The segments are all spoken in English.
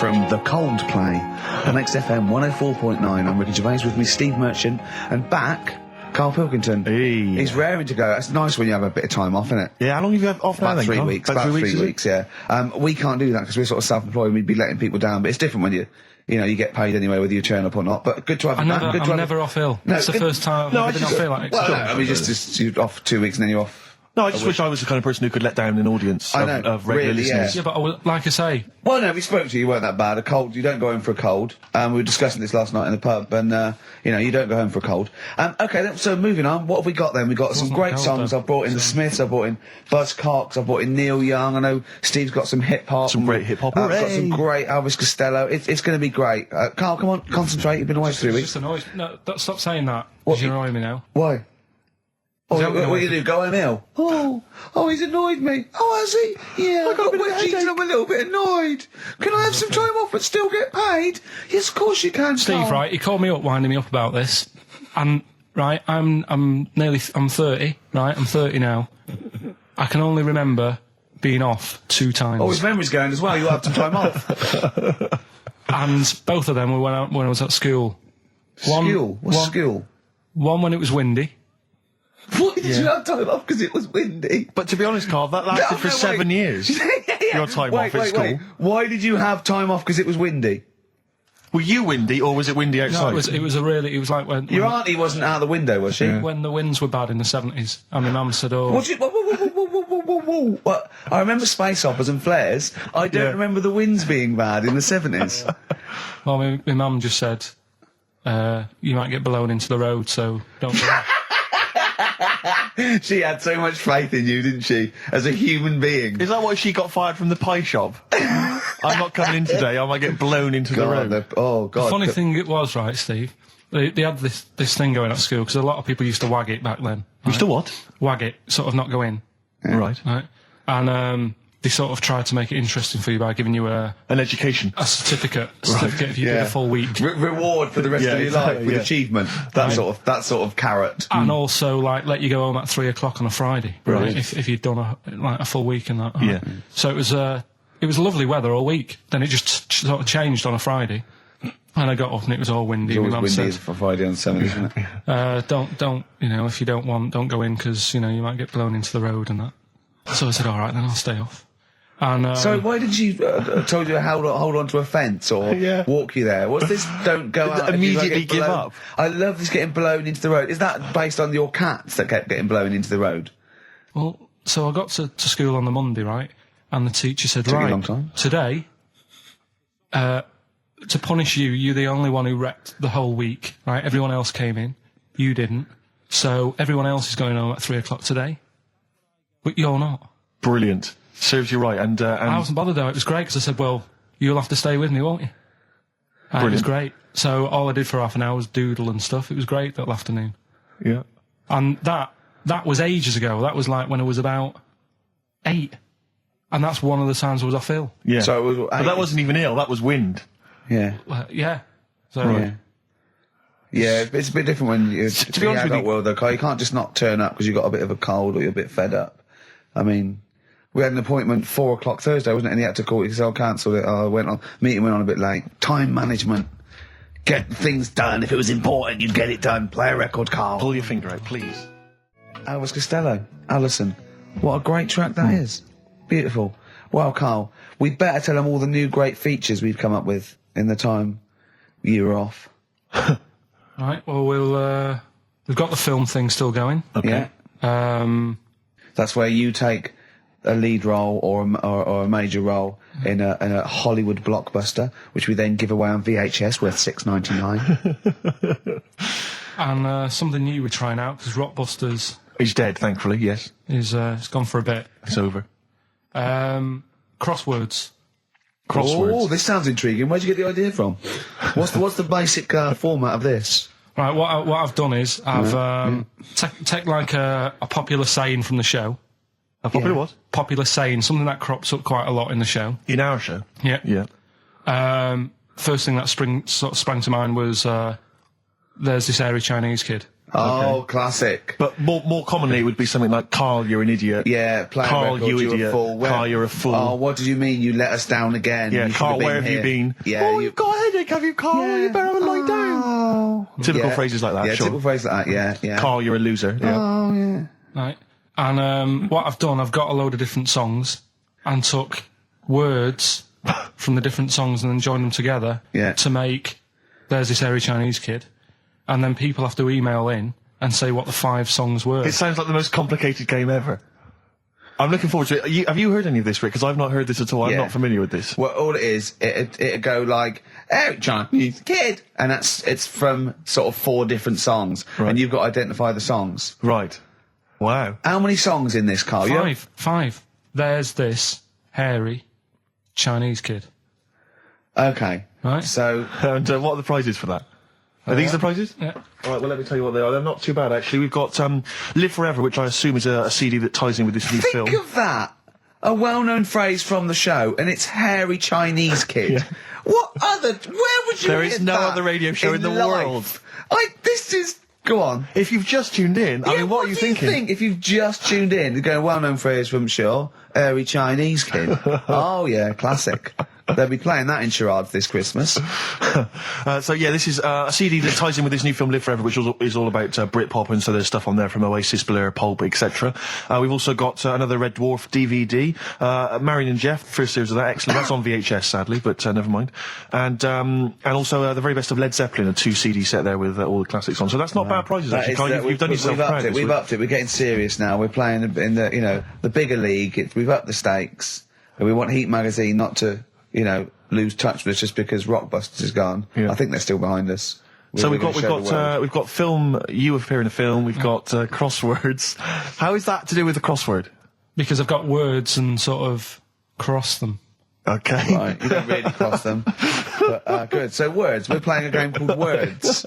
from The Cold Play on XFM 104.9. I'm Ricky Gervais, with me Steve Merchant, and back, Karl Pilkington. Hey. He's raring to go. It's nice when you have a bit of time off, isn't it? Yeah, how long have you had off now? About 3 weeks. About 3 weeks, yeah. We can't do that because we're sort of self-employed. We'd be letting people down, but it's different when you get paid anyway, whether you turn up or not. But good to have you back. I'm never off ill. No, it's the first time I've been off ill. Like, well, no, I mean, just you're off 2 weeks and then you're off. No, I just wish I was the kind of person who could let down an audience of regular listeners. Yeah, but like I say... Well, no, we spoke to you, you weren't that bad. A cold, you don't go home for a cold. We were discussing this last night in the pub, and, you don't go home for a cold. Okay, so moving on, what have we got then? We've got some great songs. I've brought in the Smiths, I've brought in Buzz Cox, I've brought in Neil Young. I know Steve's got some hip-hop. Some great hip-hop. I've got some great Elvis Costello. It's going to be great. Carl, come on, concentrate. You've been away for 3 weeks. Just annoyed. No, stop saying that. What? You're annoying me now. Why? What are you do? Go home ill? Oh, he's annoyed me. Oh, has he? Yeah, I got I'm a little bit annoyed. Can I have some time off but still get paid? Yes, of course you can, Steve, Carl. right, he called me up, winding me up about this, and, right, I'm 30, right, I'm 30 now. I can only remember being off 2 times. Oh, his memory's going as well. You'll have some time off. And both of them were when I was at school. What's school? One when it was windy. Why did you have time off? Because it was windy. But to be honest, Carl, that lasted for 7 years. Your time off at school. Why did you have time off? Because it was windy. Were you windy, or was it windy outside? No, it was like when... Your auntie wasn't out the window, was she? When the winds were bad in the 70s, and my mum said, oh... What? I remember space operas and flares. I don't remember the winds being bad in the 70s. Well, my mum just said, you might get blown into the road, so don't go. She had so much faith in you, didn't she? As a human being. Is that why she got fired from the pie shop? I'm not coming in today, I might get blown into the road. Oh, God. The funny thing it was, right, Steve, they had this thing going at school, because a lot of people used to wag it back then. Right? Used to what? Wag it, sort of not go in. Yeah. Right. And they sort of tried to make it interesting for you by giving you an education. A certificate if you did a full week. Reward for the rest of your life with achievement. That sort of carrot. And also, like, let you go home at 3 o'clock on a Friday. Right. If you'd done a full week and that. Yeah. So it was lovely weather all week. Then it just sort of changed on a Friday. And I got up and it was all windy. It's always windy for Friday on Sunday, isn't it? Don't, if you don't want, don't go in, because, you might get blown into the road and that. So I said, all right, then I'll stay off. And, so why did she told you to hold on to a fence or walk you there? What's this? Don't go out. Immediately give up. I love this getting blown into the road. Is that based on your cats that kept getting blown into the road? Well, so I got to school on the Monday, right? And the teacher said, Took you a long time. Today, to punish you, you're the only one who wrecked the whole week, right? Everyone else came in. You didn't. So everyone else is going home at 3 o'clock today. But you're not. Brilliant. Serves you right. And I wasn't bothered though. It was great because I said, well, you'll have to stay with me, won't you? And it was great. So all I did for half an hour was doodle and stuff. It was great that afternoon. Yeah. And that was ages ago. That was like when I was about 8. And that's one of the times I was off ill. Yeah. So it was, but that wasn't even ill. That was wind. Yeah. Yeah. So. Right. Yeah, it's a bit different when you're to be honest with you, world though, Carl. You can't just not turn up because you've got a bit of a cold or you're a bit fed up. I mean, we had an appointment 4 o'clock Thursday, wasn't it? And he had to call it because I cancelled it. Meeting went on a bit late. Time management. Get things done. If it was important, you'd get it done. Play a record, Carl. Pull your finger out, please. Elvis Costello. Alison. What a great track that is. Beautiful. Well, Carl, we better tell them all the new great features we've come up with in the time you were off. Right, well, we've got the film thing still going. Okay. Yeah. That's where you take a lead role or a major role in a Hollywood blockbuster, which we then give away on VHS worth $6.99. And something new we're trying out, because Rockbusters... He's dead, thankfully, yes. It's gone for a bit. It's over. Crosswords. Oh, this sounds intriguing. Where'd you get the idea from? What's the basic format of this? Right, what I've done is I've take like a popular saying from the show. A popular what? Popular saying, something that crops up quite a lot in the show. In our show? Yeah. Yeah. First thing that sprang to mind was there's this hairy Chinese kid. Oh, Okay. classic. But more commonly, it would be something like, Karl, you're an idiot. Yeah, play Karl, record, you you're idiot. a fool. Karl, you're a fool. Oh, what did you mean you let us down again? Yeah, You Karl, should where have you here. been? Yeah, oh, you've got a headache, have you, Karl? You better lie down. Oh. Typical Yeah. phrases like that, Yeah, sure. typical phrases like that, yeah. Karl, you're a loser. Yeah. Oh, yeah. Right. And what I've done, I've got a load of different songs and took words from the different songs and then joined them together to make There's This Hairy Chinese Kid. And then people have to email in and say what the 5 songs were. It sounds like the most complicated game ever. I'm looking forward to it. Have you heard any of this, Rick? Because I've not heard this at all. I'm not familiar with this. Well, all it is, it'd go like, Hairy Chinese Kid, and it's from sort of 4 different songs, and you've got to identify the songs. Right. Wow. How many songs in this, Karl? 5. 5. There's This Hairy Chinese Kid. Okay. Right. So... And what are the prizes for that? Are these the prizes? Yeah. All right, well, let me tell you what they are. They're not too bad, actually. We've got Live Forever, which I assume is a CD that ties in with this new film. Think of that! A well-known phrase from the show, and it's Hairy Chinese Kid. Yeah. What other... Where would you There hear is no that other radio show in the life? world. This is... Go on. If you've just tuned in, I mean, what are you thinking? Think if you've just tuned in? You're going, well-known phrase from Shaw, Hairy Chinese Kid. Oh, yeah, classic. They'll be playing that in charades this Christmas. So yeah, this is a CD that ties in with this new film Live Forever, which is all about Britpop, and so there's stuff on there from Oasis, Blur, Pulp, etc. We've also got another Red Dwarf DVD, Marion and Jeff, first series of that, excellent. That's on VHS, sadly, but never mind. And also the very best of Led Zeppelin, a 2 CD set there with all the classics on. So that's not bad prizes, actually. You've done yourself proud. We've upped it. We're getting serious now. We're playing in the the bigger league. We've upped the stakes, and we want Heat magazine not to lose touch with us just because Rockbusters is gone. Yeah. I think they're still behind us. So we've got film. You appear in a film. We've got crosswords. How is that to do with the crossword? Because I've got words and sort of cross them. Okay. Right, you don't really cross them. But, good. So words. We're playing a game called Words.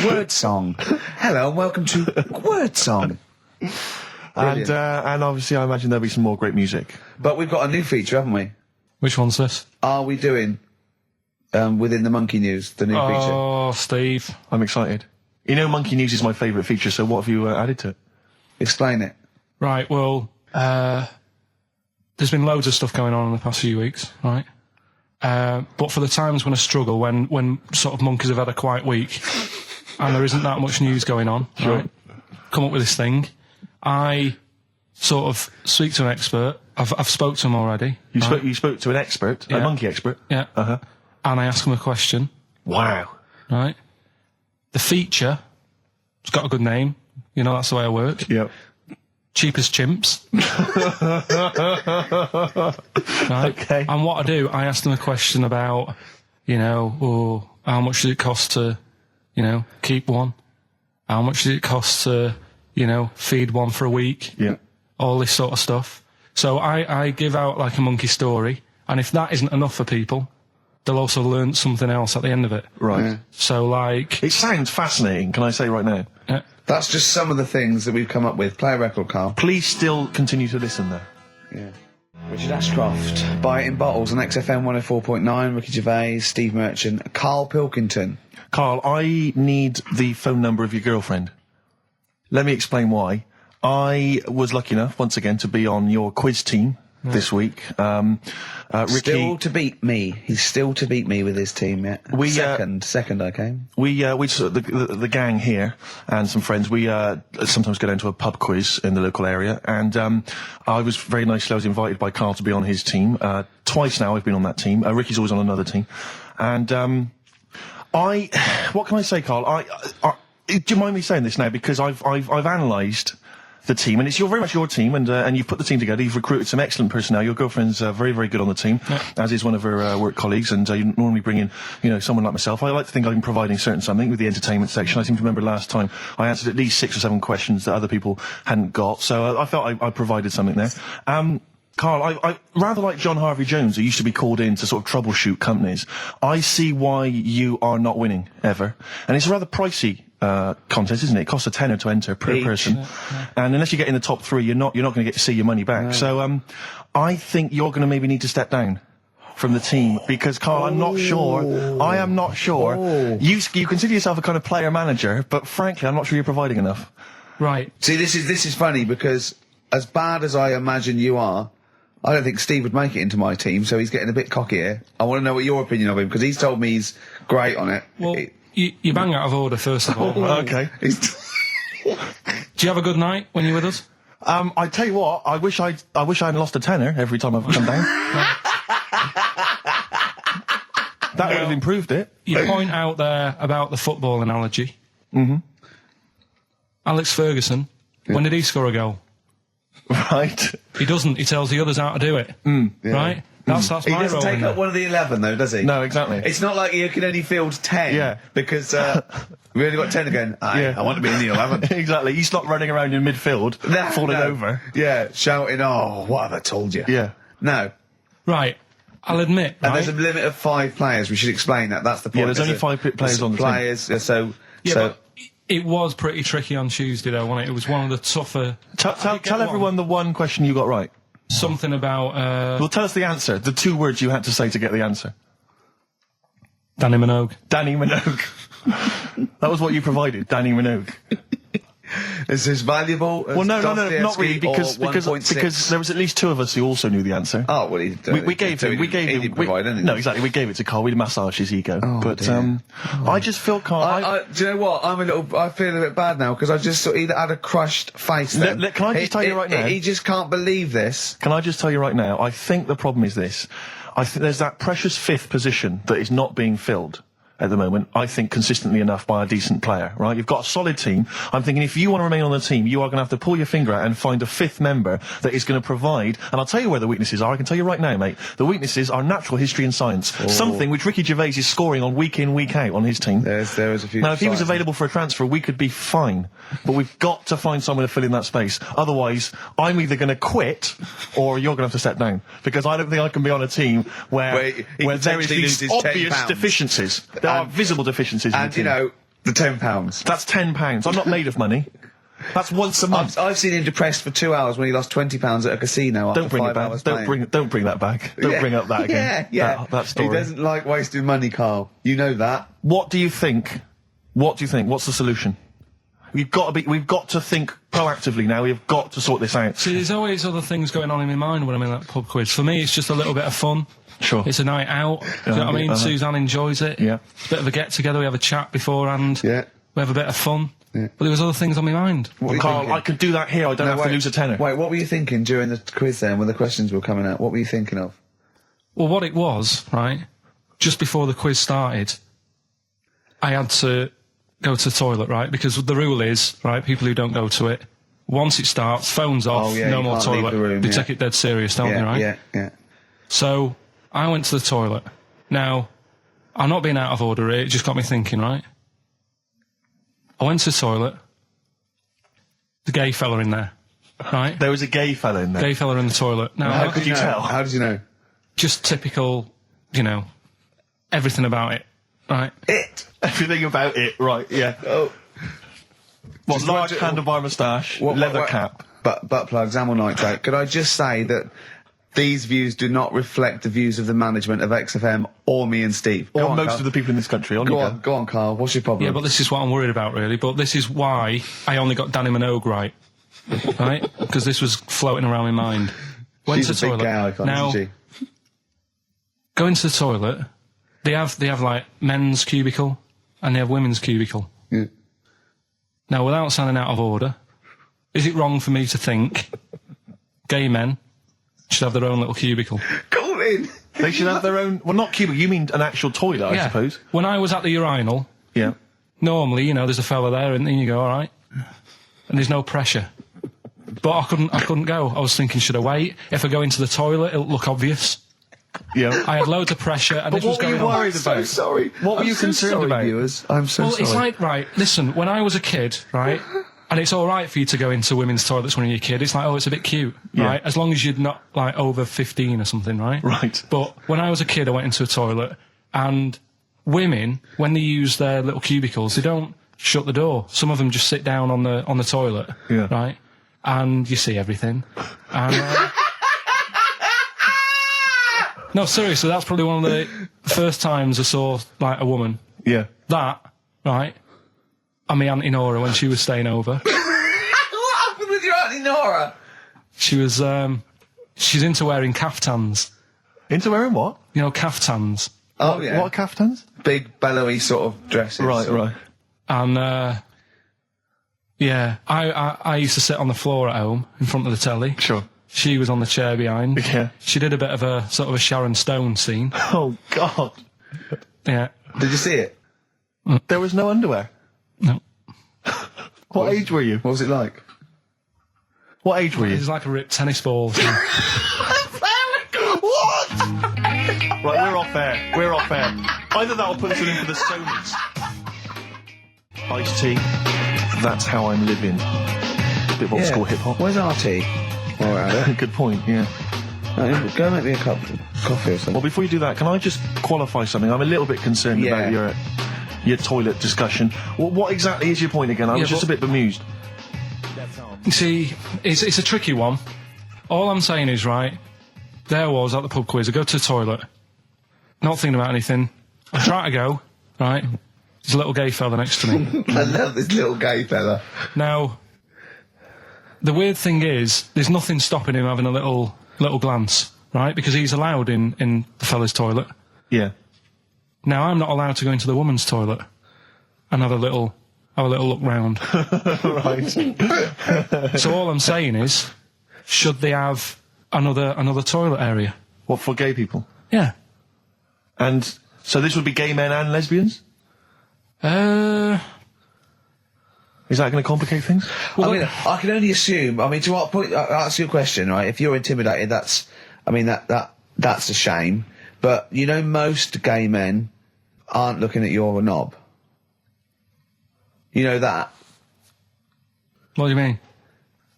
Word Song. Hello and welcome to Word Song. And obviously I imagine there'll be some more great music. But we've got a new feature, haven't we? Which one's this? Are we doing within the Monkey News, the new feature? Oh, Steve. I'm excited. Monkey News is my favourite feature, so what have you added to it? Explain it. Right, well, there's been loads of stuff going on in the past few weeks, right? But for the times when I struggle, when sort of monkeys have had a quiet week and there isn't that much news going on, right? Come up with this thing. I sort of speak to an expert. I've spoke to him already. You spoke to an expert, a monkey expert? Yeah. Uh-huh. And I ask him a question. Wow. Right? The feature, it's got a good name. That's the way I work. Yep. Cheapest Chimps. Right? Okay. And what I do, I ask them a question about, how much does it cost to, keep one? How much does it cost to, feed one for a week? Yeah. All this sort of stuff. So I give out like a monkey story, and if that isn't enough for people, they'll also learn something else at the end of it. Right. Yeah. So like... It sounds fascinating, can I say right now? Yeah. That's just some of the things that we've come up with. Play a record, Karl. Please still continue to listen there. Yeah. Richard Ashcroft, Buy It in Bottles on XFM 104.9, Ricky Gervais, Steve Merchant, Karl Pilkington. Karl, I need the phone number of your girlfriend. Let me explain why. I was lucky enough, once again, to be on your quiz team this week. Ricky... Still to beat me. He's still to beat me with his team, yeah. Second I came. The gang here and some friends, we sometimes go down to a pub quiz in the local area, and I was very nicely, I was invited by Karl to be on his team. Twice now I've been on that team. Ricky's always on another team. And what can I say, Karl? Do you mind me saying this now? Because I've analysed the team, and it's very much your team, and you've put the team together. You've recruited some excellent personnel. Your girlfriend's very, very good on the team, as is one of her work colleagues. And you normally bring in, someone like myself. I like to think I'm providing something with the entertainment section. I seem to remember last time I answered at least 6 or 7 questions that other people hadn't got. So I felt I provided something there. Karl, I rather like John Harvey Jones, who used to be called in to sort of troubleshoot companies. I see why you are not winning ever, and it's a rather pricey contest, isn't it? It costs a tenner to enter per person, and unless you get in the top 3, you're not going to get to see your money back. No. So I think you're going to maybe need to step down from the team because, Karl, I'm not sure. I am not sure. You consider yourself a kind of player manager, but frankly, I'm not sure you're providing enough. Right. See, this is funny because as bad as I imagine you are, I don't think Steve would make it into my team, so he's getting a bit cocky here. I want to know what your opinion of him, because he's told me he's great on it. Well, you bang out of order, first of all. Okay. Do you have a good night when you're with us? I tell you what, I wish I'd lost a tenner every time I've come down. That would have improved it. You point out there about the football analogy. Mm-hmm. Alex Ferguson, when did he score a goal? Right. He doesn't. He tells the others how to do it. Right? That's my role. He doesn't take up one of the 11, though, does he? No, exactly. It's not like you can only field 10. Yeah. Because we only got 10 again. I want to be in the 11. Exactly. He's not running around in midfield, falling over. Yeah, shouting, "Oh, what have I told you?" Yeah. No. Right. I'll admit. And there's a limit of 5 players. We should explain that. That's the point. Yeah, there's only 5 players on the team. But it was pretty tricky on Tuesday, though, wasn't it? It was one of the tougher... Tell everyone the one question you got right. Something about... Well, tell us the answer. The 2 words you had to say to get the answer. Danny Minogue. Danny Minogue. That was what you provided, Danny Minogue. Is this valuable? Well, no, not really, because there was at least 2 of us who also knew the answer. Oh, well, we gave him. No, exactly. We gave it to Karl. We massaged his ego. But I just feel Karl. Do you know what? I feel a bit bad now because I just he had a crushed face. Then. Can I just tell you right now? He just can't believe this. Can I just tell you right now? I think the problem is this. I think there's that precious 5th position that is not being filled at the moment, I think, consistently enough by a decent player, right? You've got a solid team. I'm thinking if you want to remain on the team, you are going to have to pull your finger out and find a 5th member that is going to provide, and I'll tell you where the weaknesses are. I can tell you right now, mate. The weaknesses are natural history and science. Something which Ricky Gervais is scoring on week in, week out on his team. There is a few. Now, if he was available for a transfer, we could be fine. But we've got to find someone to fill in that space. Otherwise, I'm either going to quit or you're going to have to step down. Because I don't think I can be on a team where there is these obvious deficiencies. There are visible deficiencies. And, you know, the £10. That's £10. I'm not made of money. That's once a month. I've seen him depressed for 2 hours when he lost £20 at a casino after 5 hours playing. Don't bring that back. Don't bring up that again. Yeah. That story. He doesn't like wasting money, Karl. You know that. What do you think? What's the solution? We've got to think proactively now. We've got to sort this out. See, there's always other things going on in my mind when I'm in that pub quiz. For me, it's just a little bit of fun. Sure. It's a night out. Do you know what I mean? Suzanne enjoys it. Yeah. It's a bit of a get-together. We have a chat beforehand. Yeah. We have a bit of fun. Yeah. But there was other things on my mind. Karl, I could do that here. I don't have to lose a tenner. Wait, what were you thinking during the quiz then when the questions were coming out? What were you thinking of? Well, what it was, right, just before the quiz started, I had to go to the toilet, right? Because the rule is, right, people who don't go to it, once it starts, phones off, no more toilet. They take it dead serious, don't they, right? Yeah. So I went to the toilet. Now, I'm not being out of order here, it just got me thinking, right? I went to the toilet. The gay fella in there, right? There was a gay fella in there. Gay fella in the toilet. Now, how could you tell? How did you know? Just typical, you know, everything about it, right? Everything about it, right, yeah. Oh. What, large handlebar moustache, leather cap. Butt plugs, amyl nitrate. Could I just say that these views do not reflect the views of the management of XFM or me and Steve. Or most of the people in this country. Go on, Karl. What's your problem? Yeah, but this is what I'm worried about, really. But this is why I only got Danny Minogue right. Right? Because this was floating around my mind. Went to the toilet. Big gay icon, now, isn't she? Go into the toilet. They have like men's cubicle and they have women's cubicle. Yeah. Now, without sounding out of order, is it wrong for me to think gay men should have their own little cubicle? Go in. They should have their own... Well, not cubicle. You mean an actual toilet, I suppose. When I was at the urinal, normally, you know, there's a fella there and then you go, all right. And there's no pressure. But I couldn't go. I was thinking, should I wait? If I go into the toilet, it'll look obvious. Yeah. I had loads of pressure and this was going on. What were you worried about? I'm so sorry. What were you concerned about? Viewers? I'm so sorry. Well, it's like, right, listen, when I was a kid, right, and it's all right for you to go into women's toilets when you're a kid, it's like, oh, it's a bit cute, right, as long as you're not, like, over 15 or something, right? Right. But when I was a kid, I went into a toilet, and women, when they use their little cubicles, they don't shut the door. Some of them just sit down on the toilet, right, and you see everything. And... No, seriously, that's probably one of the first times I saw, like, a woman. Yeah. That, right, and my Auntie Nora when she was staying over. What happened with your Auntie Nora? She was, she's into wearing caftans. Into wearing what? You know, caftans. Oh, yeah. What caftans? Big, bellowy sort of dresses. Right. And, yeah, I used to sit on the floor at home in front of the telly. Sure. She was on the chair behind. Yeah. She did a bit of a sort of a Sharon Stone scene. Oh, God. Yeah. Did you see it? There was no underwear. No. What age were you? What was it like? What age were It you? was like a ripped tennis ball. What? Right, we're off air. We're off air. Either that or put us in for the Sonys. Iced tea. That's how I'm living. A bit of old school hip hop. Where's RT? All right. Good point, yeah. Go make me a cup of coffee or something. Well, before you do that, can I just qualify something? I'm a little bit concerned about your toilet discussion. What exactly is your point again? I was just a bit bemused. You see, it's a tricky one. All I'm saying is, right, there was at the pub quiz, I go to the toilet, not thinking about anything. I try to go, right, there's a little gay fella next to me. I love this little gay fella. Now, the weird thing is, there's nothing stopping him having a little glance, right, because he's allowed in the fella's toilet. Yeah. Now, I'm not allowed to go into the woman's toilet and have a little look round. Right. So all I'm saying is, should they have another toilet area? What, for gay people? Yeah. And so this would be gay men and lesbians? Is that going to complicate things? Well, I mean, I can only assume. I mean, to what point? I'll ask you a question, right? If you're intimidated, that's a shame. But you know, most gay men aren't looking at your knob. You know that. What do you mean?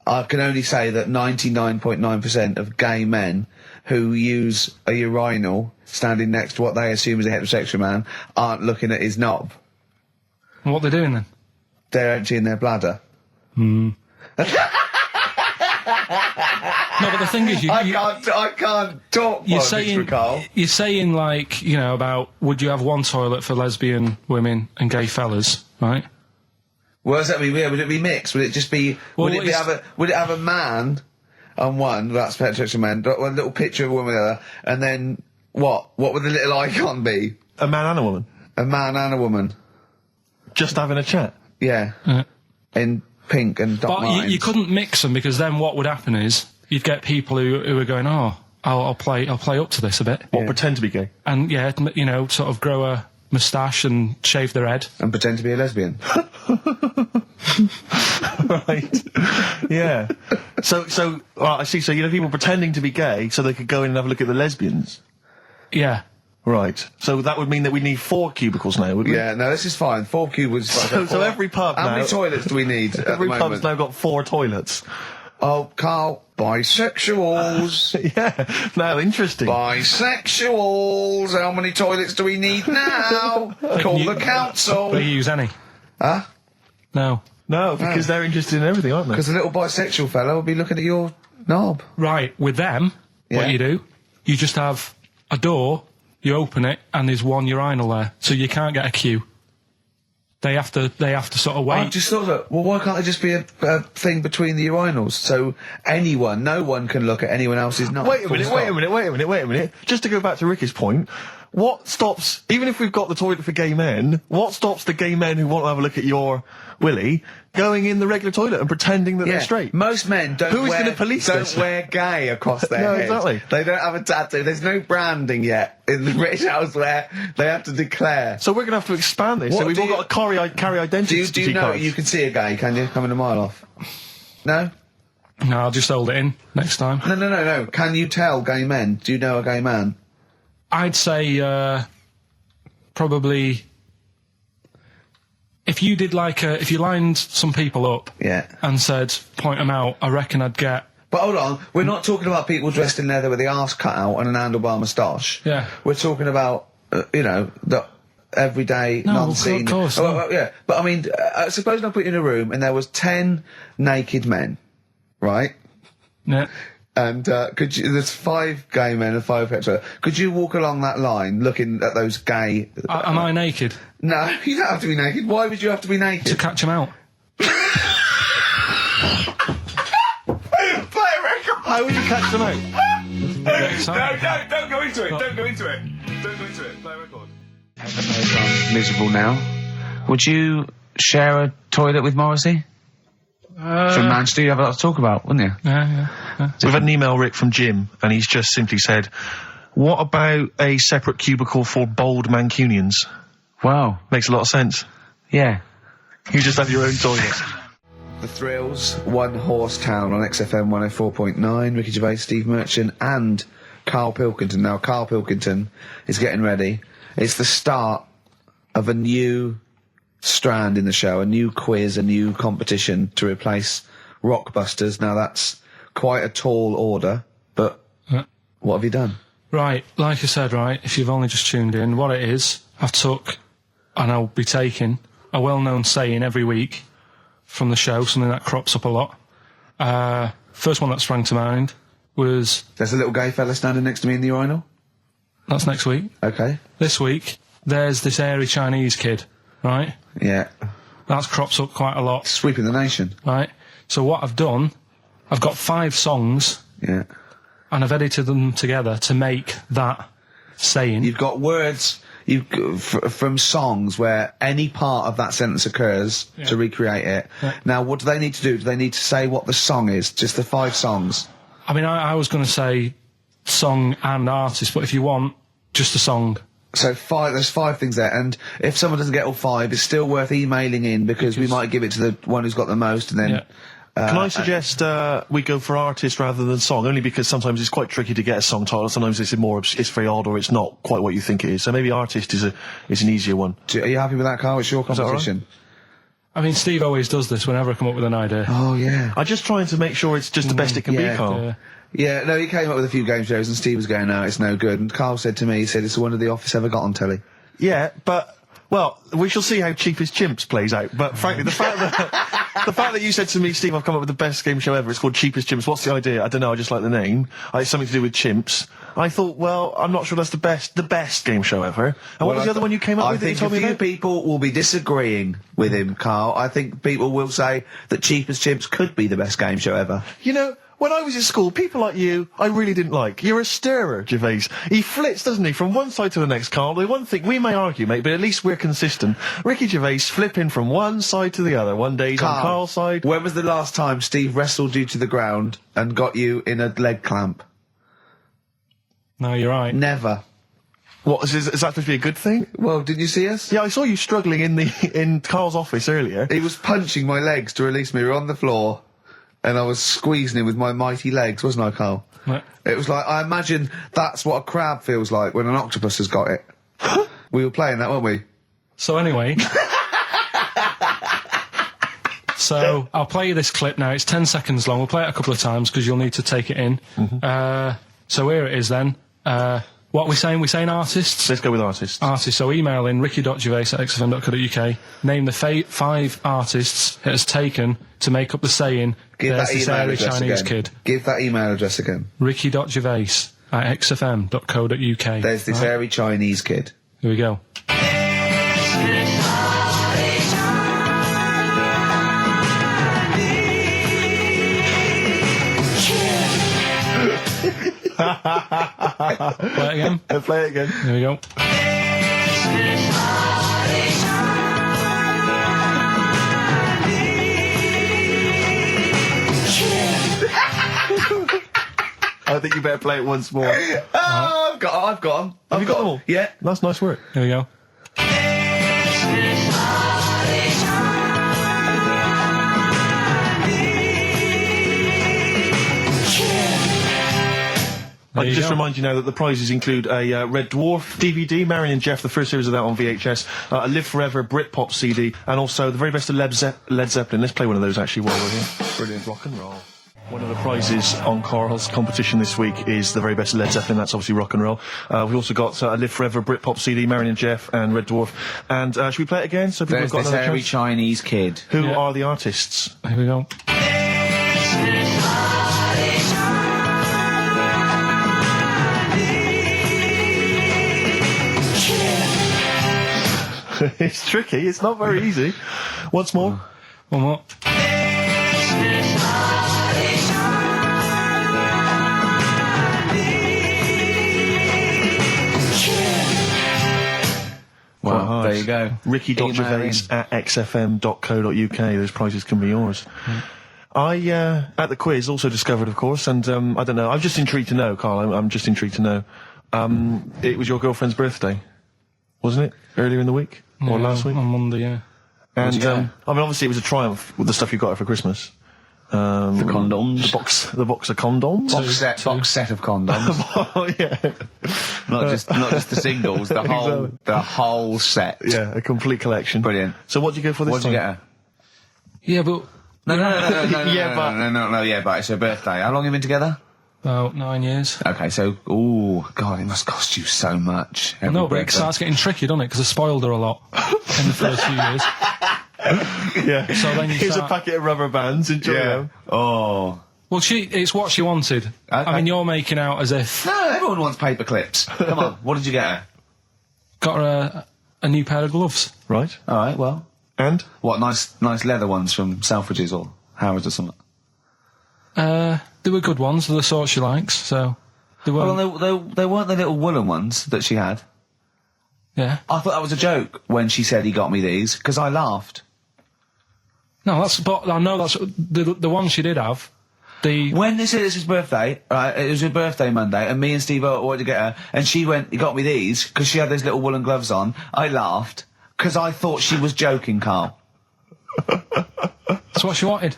I can only say that 99.9% of gay men who use a urinal standing next to what they assume is a heterosexual man aren't looking at his knob. What they're doing then? They're emptying their bladder. No, but the thing is, I can't talk. you're saying, Carl. You're saying, like, you know, about would you have one toilet for lesbian women and gay fellas, right? What does that mean? Would it be mixed? Would it just be? Well, would it have a man on one? That's heterosexual man. One little picture of a woman on the other, and then what? What would the little icon be? A man and a woman? A man and a woman. Just having a chat? Yeah. In pink and dot lines. But you couldn't mix them, because then what would happen is you'd get people who are going, oh, I'll play up to this a bit. Or pretend to be gay? And yeah, you know, sort of grow a moustache and shave their head. And pretend to be a lesbian. Right. Yeah. So, well, I see. So, you know, people pretending to be gay so they could go in and have a look at the lesbians. Yeah. Right. So that would mean that we need 4 cubicles now, would we? Yeah, no, this is fine. 4 cubicles. So every pub How now... many toilets do we need at Every the pub's moment? now got 4 toilets. Oh, Carl, bisexuals. Yeah. Now, interesting. Bisexuals. How many toilets do we need now? Call the council. Do you use any? Huh? No. No, because they're interested in everything, aren't they? Because the little bisexual fellow will be looking at your knob. Right, with them, what you do, you just have a door, you open it, and there's one urinal there, so you can't get a queue. They have to sort of wait. I just thought that, well, why can't there just be a thing between the urinals, so no one can look at anyone else's knob? Wait a minute. Just to go back to Ricky's point, what stops, even if we've got the toilet for gay men, what stops the gay men who want to have a look at your willy going in the regular toilet and pretending that they're straight? Most men don't wear gay across their No, head. exactly. They don't have a tattoo. There's no branding yet in the British House where they have to declare. So we're going to have to expand this. What So we've do all got to carry identity Do you know cards. you can see a gay, can you? Coming a mile off. No? No, I'll just hold it in next time. No. Can you tell gay men? Do you know a gay man? I'd say probably if you did if you lined some people up and said point them out, I reckon I'd get. But hold on, we're not talking about people dressed in leather with the arse cut out and an handlebar moustache. Yeah. We're talking about the everyday, non-seen. Of course. Yeah, but I mean, suppose I put you in a room and there was 10 naked men, right? Yeah. And there's 5 gay men and 5 hetero. Could you walk along that line looking at those gay... Am I naked? No, you don't have to be naked. Why would you have to be naked? To catch them out. Play a record! How will you catch them out? Don't go into it. Don't go into it. Play a record. Miserable now. Would you share a toilet with Morrissey? From Manchester, you have a lot to talk about, wouldn't you? Yeah. We've had an email, Rick, from Jim, and he's just simply said, what about a separate cubicle for bold Mancunians? Wow. Makes a lot of sense. Yeah. You just have your own toilet. The Thrills, One Horse Town on XFM 104.9, Ricky Gervais, Steve Merchant, and Karl Pilkington. Now, Karl Pilkington is getting ready. It's the start of a new strand in the show, a new quiz, a new competition to replace Rockbusters. Now that's quite a tall order, but what have you done? Right, like I said, right, if you've only just tuned in, what it is, I've took, and I'll be taking, a well-known saying every week from the show, something that crops up a lot. First one that sprang to mind was... There's a little gay fella standing next to me in the urinal? That's next week. Okay. This week, there's this airy Chinese kid, right? Yeah. That's crops up quite a lot. Sweeping the nation. Right. So what I've done, I've got 5 songs. Yeah. And I've edited them together to make that saying. You've got words from songs where any part of that sentence occurs to recreate it. Yeah. Now, what do they need to do? Do they need to say what the song is? Just the 5 songs? I mean, I was going to say song and artist, but if you want, just a song. So there's 5 things there, and if someone doesn't get all 5, it's still worth emailing in because we might give it to the one who's got the most, and then... Yeah. Can I suggest we go for artist rather than song? Only because sometimes it's quite tricky to get a song title. Sometimes it's very odd, or it's not quite what you think it is. So maybe artist is an easier one. Are you happy with that, Carl? It's your competition. I mean, Steve always does this whenever I come up with an idea. Oh, yeah. I'm just trying to make sure it's just the best it can be, Carl. Yeah, no, he came up with a few game shows, and Steve was going, no, it's no good. And Carl said to me, he said, it's the one of The Office ever got on telly. Yeah, but... Well, we shall see how Cheapest Chimps plays out. But frankly, the fact that you said to me, Steve, I've come up with the best game show ever. It's called Cheapest Chimps. What's the idea? I don't know. I just like the name. It's something to do with chimps. I thought, well, I'm not sure that's the best game show ever. And what was the other one you came up with that you told me about? I think a few people will be disagreeing with him, Carl. I think people will say that Cheapest Chimps could be the best game show ever. You know, when I was at school, people like you, I really didn't like. You're a stirrer, Gervais. He flits, doesn't he, from one side to the next, Carl. The one thing, we may argue, mate, but at least we're consistent. Ricky Gervais flipping from one side to the other. One day he's on Carl's side. When was the last time Steve wrestled you to the ground and got you in a leg clamp? No, you're right. Never. What, is that supposed to be a good thing? Well, didn't you see us? Yeah, I saw you struggling in Carl's office earlier. He was punching my legs to release me. We were on the floor. And I was squeezing him with my mighty legs, wasn't I, Carl? Right. It was like, I imagine that's what a crab feels like when an octopus has got it. We were playing that, weren't we? So anyway... So, I'll play you this clip now. It's 10 seconds long. We'll play it a couple of times because you'll need to take it in. Mm-hmm. So here it is then. What are we saying? We're saying artists? Let's go with artists. Artists. So email in ricky.gervais@xfm.co.uk. Name the 5 artists it has taken to make up the saying, Give there's that this email airy address Chinese again. kid. Give that email address again. ricky.gervais@xfm.co.uk. There's this airy Chinese kid. Here we go. Play it again. Play it again. Here we go. I think you better play it once more. I've got them. Have you got them all? Yeah. That's nice work. Here we go. I can just remind you now that the prizes include a Red Dwarf DVD, Marion and Jeff, the first series of that on VHS, a Live Forever Britpop CD, and also the very best of Led Zeppelin. Let's play one of those actually while we're here. Brilliant rock and roll. One of the prizes on Karl's competition this week is the very best of Led Zeppelin. That's obviously rock and roll. We've also got a Live Forever Britpop CD, Marion and Jeff, and Red Dwarf. And should we play it again? So people There's have got this another airy chance? Chinese kid. Who are the artists? Here we go. It's tricky. It's not very easy. Once more. One more. Well, there you go. Ricky.Gervais at xfm.co.uk. Those prizes can be yours. I, at the quiz, also discovered, of course, and I don't know, I'm just intrigued to know, Carl, I'm just intrigued to know. It was your girlfriend's birthday, wasn't it? Earlier in the week? Or last week? On Monday, yeah. And, I mean, obviously it was a triumph with the stuff you got her for Christmas. The condoms. The box of condoms? Box set of condoms. Oh, yeah. Not just the singles, the whole set. Yeah, a complete collection. Brilliant. So what did you go for this What did time? you get her? Yeah, but... No, Yeah, but it's her birthday. How long have you been together? About 9 years. Okay, so, God, it must cost you so much. I know, but it starts getting tricky, doesn't it? Because I spoiled her a lot in the first few years. Yeah. So then you Here's start... a packet of rubber bands, enjoy them. Oh. Well, it's what she wanted. Okay. I mean, you're making out as if... No, everyone wants paper clips. Come on, what did you get her? Got her a new pair of gloves. Right. All right, well. And? What, nice leather ones from Selfridges or Harrods or something? They were good ones, they're the sort she likes, so... They weren't... Well, they weren't the little woolen ones that she had. Yeah. I thought that was a joke when she said he got me these, because I laughed. No, but I know that's... The one she did have, When they said it's his birthday, right, it was her birthday Monday, and me and Steve wanted to get her, and she went, he got me these, because she had those little woolen gloves on. I laughed, because I thought she was joking, Carl. That's what she wanted.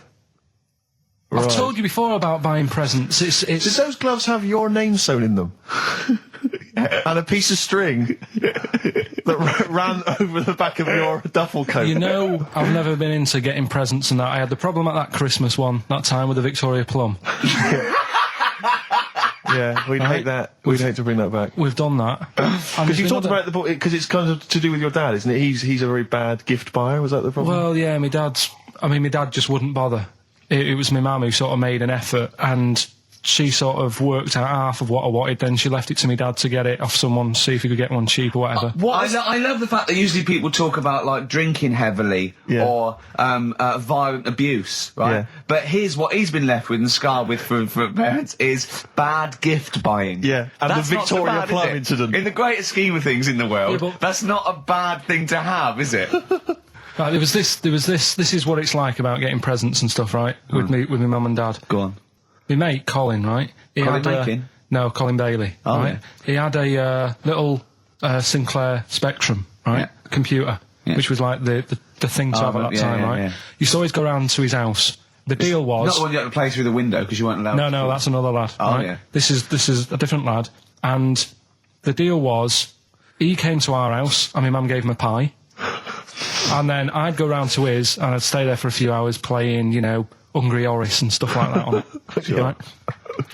Right. I've told you before about buying presents. Did those gloves have your name sewn in them? And a piece of string that ran over the back of your duffel coat? You know, I've never been into getting presents and that. I had the problem at that Christmas one, that time with the Victoria Plum. Yeah, we'd hate that. We'd hate to bring that back. We've done that. Because you talked about it, because it's kind of to do with your dad, isn't it? He's a very bad gift buyer, was that the problem? Well, yeah, my dad just wouldn't bother. It was my mum who sort of made an effort, and she sort of worked out half of what I wanted, then she left it to me dad to get it off someone, see if he could get one cheap or whatever. I love the fact that usually people talk about, like, drinking heavily or violent abuse, right? Yeah. But here's what he's been left with and scarred with from parents is bad gift buying. Yeah, and that's the Victoria bad, Plum incident. In the greater scheme of things in the world, that's not a bad thing to have, is it? Right, there was this, this is what it's like about getting presents and stuff, right? With my mum and dad. Go on. My mate, Colin, right? No, Colin Bailey. Oh, right? yeah. He had a little Sinclair Spectrum, right? Yeah. Computer, which was like the thing to have at that time, right? Yeah. You used to always go round to his house. The deal was... Not the one you had to play through the window because you weren't allowed to. No, that's another lad. Oh, right? yeah. This is a different lad. And the deal was, he came to our house, and my mum gave him a pie. And then I'd go round to his, and I'd stay there for a few hours playing, you know, Hungry Horace and stuff like that on it. Sure. Right?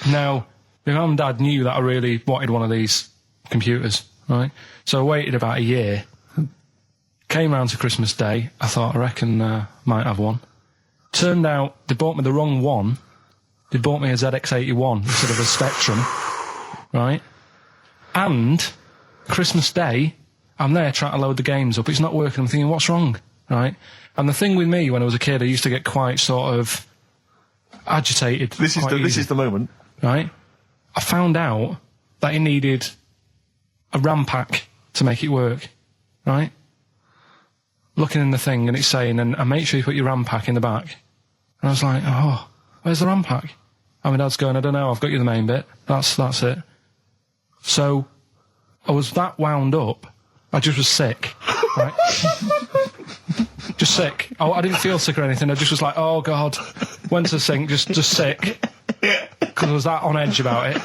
Now, my mum and dad knew that I really wanted one of these computers, right? So I waited about a year. Came round to Christmas Day. I thought, I reckon might have one. Turned out they bought me the wrong one. They bought me a ZX81 instead of a Spectrum, right? And Christmas Day, I'm there trying to load the games up. It's not working. I'm thinking, what's wrong, right? And the thing with me, when I was a kid, I used to get quite sort of agitated. This is the moment, right? I found out that it needed a RAM pack to make it work, right? Looking in the thing, and it's saying, and make sure you put your RAM pack in the back. And I was like, oh, where's the RAM pack? And my dad's going, I don't know, I've got you the main bit. That's it. So I was that wound up, I just was sick, right? Just sick. I didn't feel sick or anything. I just was like, oh God. Went to the sink, just sick. Because I was that on edge about it.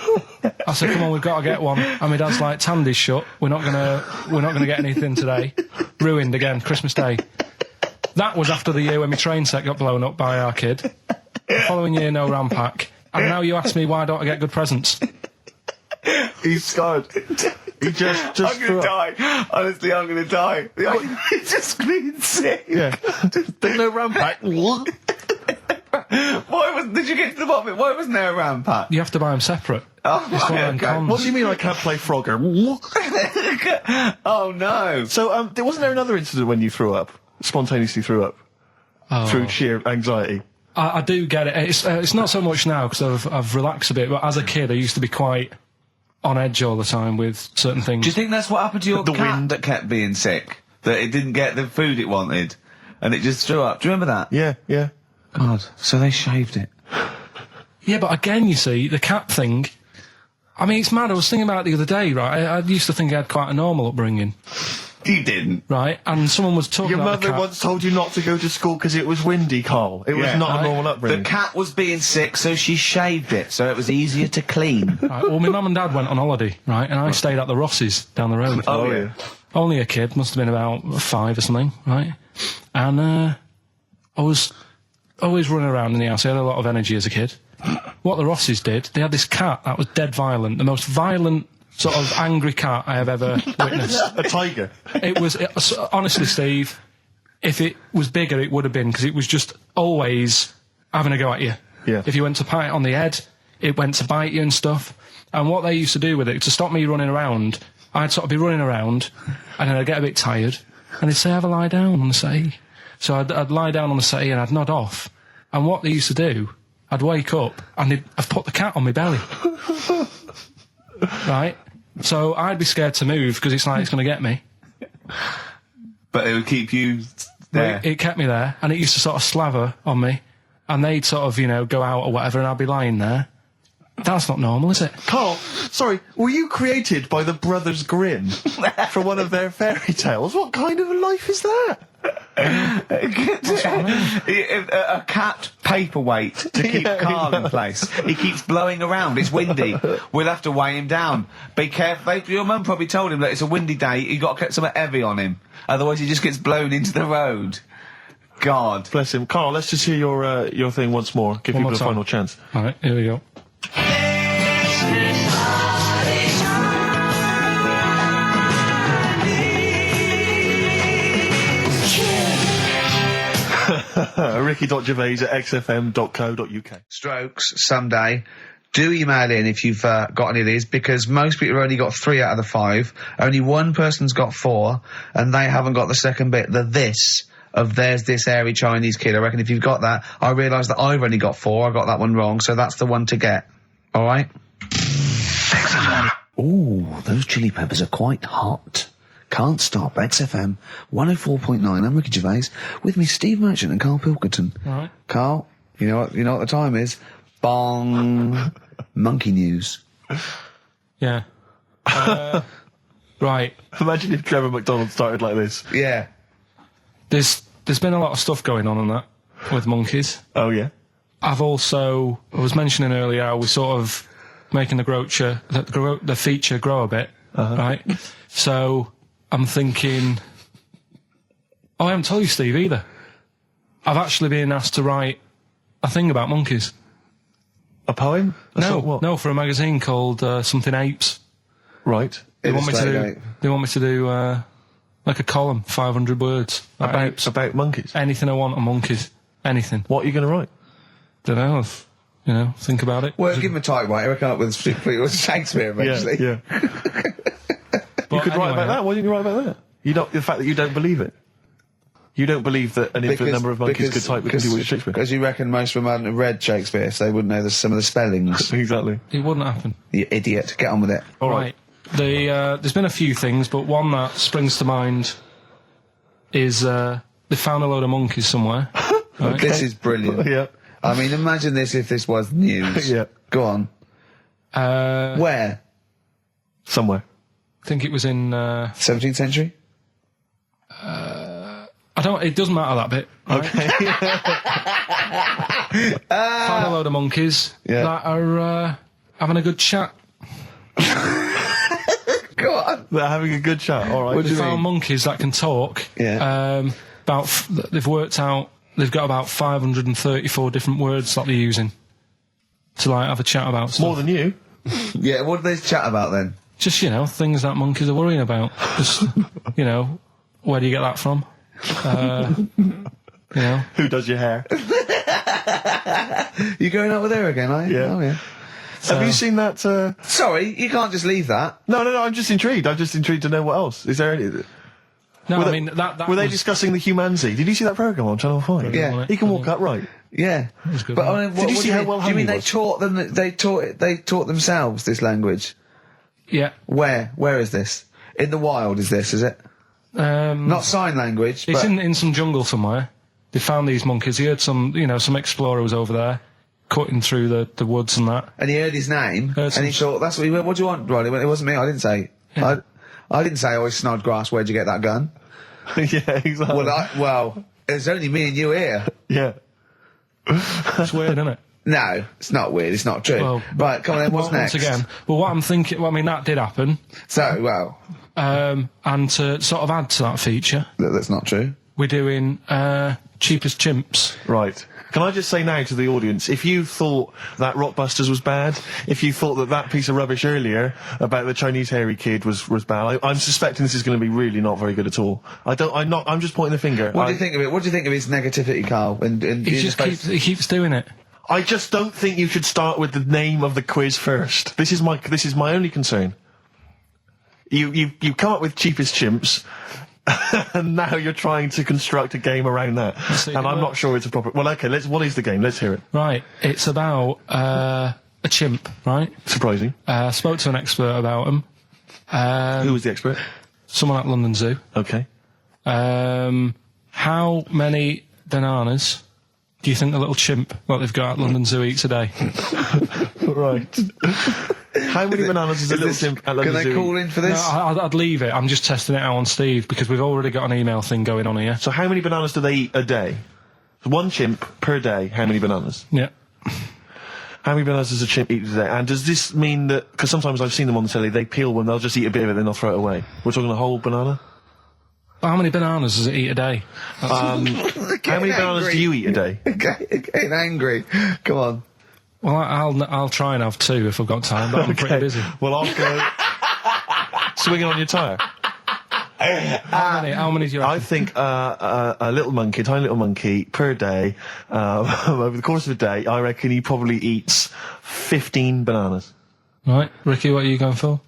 I said, come on, we've got to get one. And my dad's like, Tandy's shut. We're not gonna get anything today. Ruined again, Christmas Day. That was after the year when my train set got blown up by our kid. The following year, no RAM pack. And now you ask me, why don't I get good presents? He's scarred. He just I'm gonna die. Honestly, I'm gonna die. He's just clean sick. Yeah. There's no RAM pack. Why Did you get to the bottom of it? Why wasn't there a ram pack? You have to buy them separate. Oh, It's one of right, them okay. cons. What do you mean I can't play Frogger? Oh, no. So, wasn't there another incident when you threw up? Spontaneously threw up? Through sheer anxiety? I do get it. It's not so much now because I've relaxed a bit, but as a kid I used to be quite on edge all the time with certain things. Do you think that's what happened to your cat that kept being sick? That it didn't get the food it wanted? And it just threw up? Do you remember that? Yeah, yeah. God, so they shaved it. Yeah, but again, you see, the cat thing, I mean, it's mad. I was thinking about it the other day, right? I used to think I had quite a normal upbringing, You didn't. right? And someone was talking Your about the mother cat. once told you not to go to school because it was windy, Carl. It was Yeah. not a Right. normal upbringing. The cat was being sick, so she shaved it, so it was easier to clean. Right, well, my mum and dad went on holiday, right? And I stayed at the Ross's down the road. Oh, yeah. Only a kid, must have been about 5 or something, right? And I was always running around in the house. I had a lot of energy as a kid. What the Rosses did, they had this cat that was dead violent, the most violent sort of angry cat I have ever witnessed. A tiger. Honestly, Steve, if it was bigger, it would have been, because it was just always having a go at you. Yeah. If you went to pat it on the head, it went to bite you and stuff. And what they used to do with it, to stop me running around, I'd sort of be running around, and then I'd get a bit tired, and they'd say, have a lie down on the settee. So I'd lie down on the settee and I'd nod off. And what they used to do, I'd wake up and I'd put the cat on my belly. Right? So I'd be scared to move because it's like it's going to get me. But it would keep you there. It kept me there, and it used to sort of slaver on me, and they'd sort of, go out or whatever, and I'd be lying there. That's not normal, is it? Carl, sorry, were you created by the Brothers Grimm for one of their fairy tales? What kind of a life is that? A cat paperweight to keep Karl in place. He keeps blowing around. It's windy. We'll have to weigh him down. Be careful. Your mum probably told him that it's a windy day. You got to get something heavy on him, otherwise he just gets blown into the road. God, Bless him. Carl, let's just hear your thing once more. Give One people more a time. final chance. All right, here we go. Ricky.Gervais at xfm.co.uk. strokes someday. Do email in if you've got any of these, because most people have only got 3 out of the 5. Only one person's got 4, and they haven't got the second bit, the this of there's this airy Chinese kid. I reckon if you've got that, I realise that I've only got 4. I got that one wrong, so that's the one to get. All right? Ooh, those chili peppers are quite hot. Can't stop. XFM 104.9. I'm Ricky Gervais. With me, Steve Merchant and Karl Pilkington. All right. Karl, you know what the time is? Bong. Monkey news. Yeah. Right. Imagine if Trevor McDonald started like this. Yeah. There's been a lot of stuff going on that with monkeys. Oh, yeah? I was mentioning earlier how we're sort of making the feature grow a bit, right? So I'm thinking, I haven't told you, Steve, either. I've actually been asked to write a thing about monkeys. A poem? No, for a magazine called something Apes. Right. They want me to do like a column, 500 words About monkeys. anything I want on monkeys, anything. What are you going to write? Don't know. Think about it. Well, give him a typewriter. I come up with Shakespeare eventually. Yeah. You could write about that. Why didn't you write about that? The fact that you don't believe it. You don't believe that an infinite number of monkeys could type with Shakespeare. Because you reckon most of them hadn't read Shakespeare, so they wouldn't know some of the spellings. Exactly. It wouldn't happen. You idiot. Get on with it. All right. There's been a few things, but one that springs to mind is they found a load of monkeys somewhere. Right? This is brilliant. Yeah. I mean, imagine this if this was news. Yeah. Go on. Where? Somewhere. I think it was in. 17th century? It doesn't matter that bit. Right? Okay. Found a load of monkeys that are having a good chat. Go on. They're having a good chat. All right. What do They you found mean? monkeys that can talk. Yeah. They've worked out. They've got about 534 different words that they're using to have a chat about stuff. More than you. Yeah, what do they chat about then? Just, things that monkeys are worrying about. Just, where do you get that from? Who does your hair? You going out with her again, are you? Yeah. Oh, yeah. Have you seen that? Sorry, you can't just leave that. No. I'm just intrigued. I'm just intrigued to know what else. Is there any? No, Were I mean that were they was- discussing the humanity? Did you see that program on Channel 5? Yeah. He can walk upright. Yeah. was good, But wasn't I mean, it? what, Did you what see do how mean- well Do you mean hung he they was? taught them? They taught themselves this language? Yeah. Where is this? In the wild? Is this? Is it? Not sign language. It's but in some jungle somewhere. They found these monkeys. He heard some explorer was over there, cutting through the woods and that. and he heard his name, Heard and he some- thought, "That's what he went. What do you want, Ronnie?" He went, "It wasn't me. I didn't say. Yeah. I didn't say. Oh, Snodgrass. Where'd you get that gun?" Yeah, exactly. Well, it's only me and you here. Yeah. It's weird, isn't it? No, it's not weird. It's not true. Well, right, come on then. What's Well, next? Once again, well, what I'm thinking. Well, I mean, that did happen. So, well, And to sort of add to that feature, that's not true. we're doing cheapest chimps. Right. Can I just say now to the audience, if you thought that Rockbusters was bad, if you thought that piece of rubbish earlier about the Chinese hairy kid was bad, I'm suspecting this is going to be really not very good at all. I'm just pointing the finger. What do you think of it? What do you think of his negativity, Carl? And He keeps doing it. I just don't think you should start with the name of the quiz first. This is my only concern. You come up with cheapest chimps, and now you're trying to construct a game around that. see, And I'm not sure it's a proper. Well, okay. What is the game? Let's hear it. Right. It's about a chimp. Right. Surprising. Spoke to an expert about him. Who was the expert? Someone at London Zoo. Okay. How many bananas do you think the little chimp that they've got at London Zoo eats a day? Right. How many bananas is a little chimp at London Can Zoo? they call in for No, this? I'd leave it. I'm just testing it out on Steve because we've already got an email thing going on here. So how many bananas do they eat a day? One chimp per day. How many bananas? Yeah. How many bananas does a chimp eat a day? And does this mean that? Because sometimes I've seen them on the telly. They peel one. They'll just eat a bit of it, then they'll throw it away. We're talking a whole banana. How many bananas does it eat a day? How many bananas do you eat a day? Getting angry. Come on. Well, I'll try and have 2 if I've got time, but I'm pretty busy. Well, I'll go swinging on your tyre. How many do you I reckon? think a little monkey, tiny little monkey, per day, over the course of a day, I reckon he probably eats 15 bananas. Right, Ricky, what are you going for?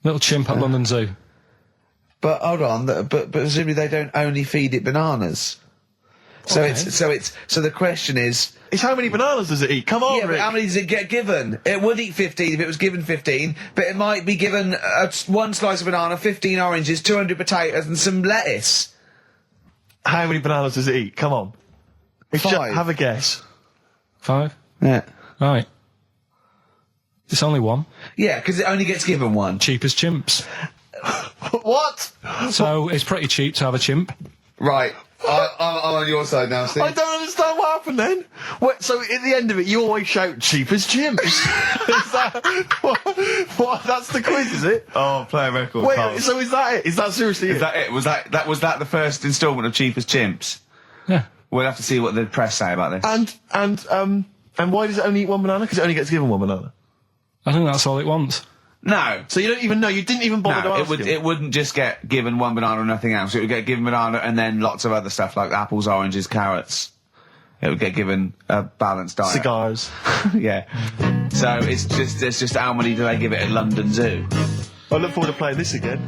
Little chimp at London Zoo. But hold on. But presumably they don't only feed it bananas. So Okay. so the question is. It's how many bananas does it eat? Come on, Yeah, but Rick. how many does it get given? It would eat 15 if it was given 15, but it might be given one slice of banana, 15 oranges, 200 potatoes, and some lettuce. How many bananas does it eat? Come on. Have a guess. 5? Yeah. Right. It's only 1. Yeah, because it only gets given one. Cheapest chimps. What? So it's pretty cheap to have a chimp. Right. I'm on your side now, Steve. I don't understand what happened then. So at the end of it, you always shout cheapest chimps. Is that what? That's the quiz, is it? Oh, play a record. Wait, so is that it? Is that seriously Is that it? Was that the first instalment of Cheapest Chimps? Yeah. We'll have to see what the press say about this. And why does it only eat one banana? Because it only gets given one banana. I think that's all it wants. No. So you don't even know. You didn't even bother to No, ask him. it wouldn't just get given one banana and nothing else. It would get given banana and then lots of other stuff like apples, oranges, carrots. It would get given a balanced diet. Cigars. Yeah. So it's just how many do they give it at London Zoo? I look forward to playing this again.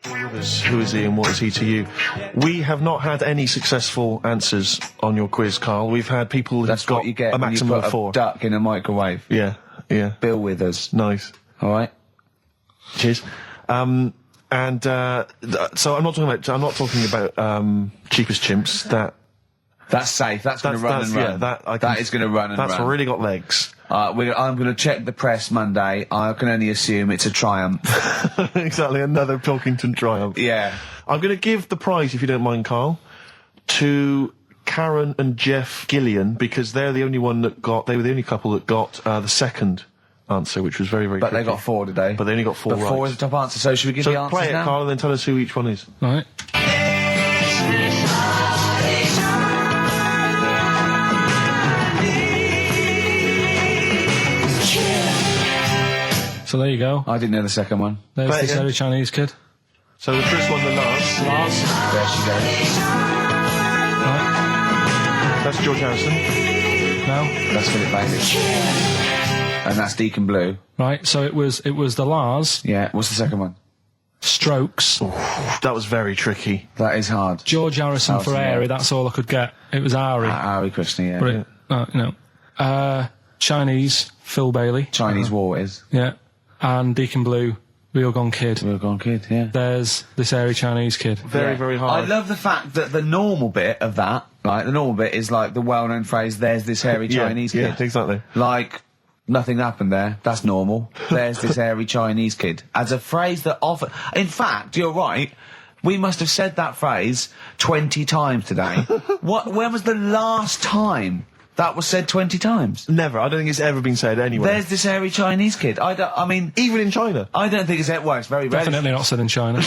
Who is he and what is he to you? We have not had any successful answers on your quiz, Carl. We've had people who've That's got what you get a when you maximum put of 4. a duck in a microwave. Yeah. Bill Withers. Nice. All right. Cheers. So I'm not talking about cheapest chimps. That's safe. That's going to run and run. Yeah, that is going to run and run. That's really got legs. I'm going to check the press Monday. I can only assume it's a triumph. Exactly, another Pilkington triumph. Yeah. I'm going to give the prize, if you don't mind, Carl, to Karen and Jeff Gillian, because they're the only they were the only couple that got the second answer, which was very, very But tricky. they got 4 today. But they only got 4 But right. 4 is the top answer, so should we give the So answers play it, now? Carl, and then tell us who each one is. Right. So there you go. I didn't know the second one. There's Play it this again. very Chinese kid. So the first one, the last. There she goes. Right. That's George Harrison. No. That's Philip Bailey. And that's Deacon Blue. Right, so it was the Lars. Yeah, what's the second one? Strokes. That was very tricky. That is hard. George Harrison for yeah. Airy, that's all I could get. It was Ari. Ari Krishna, yeah. But Chinese, Phil Bailey. Chinese War is. Yeah. And Deacon Blue, Real Gone Kid. Real Gone Kid, yeah. There's this Airy Chinese kid. Very hard. I love the fact that the normal bit of that, right, the normal bit is like the well-known phrase, there's this hairy Chinese kid. Yeah, exactly. Like, nothing happened there. That's normal. There's this hairy Chinese kid. As a phrase that often... In fact, you're right. We must have said that phrase 20 times today. When was the last time that was said 20 times? Never. I don't think it's ever been said anywhere. There's this hairy Chinese kid. I mean... Even in China. I don't think it's... Well, it's very rare. Definitely not said in China.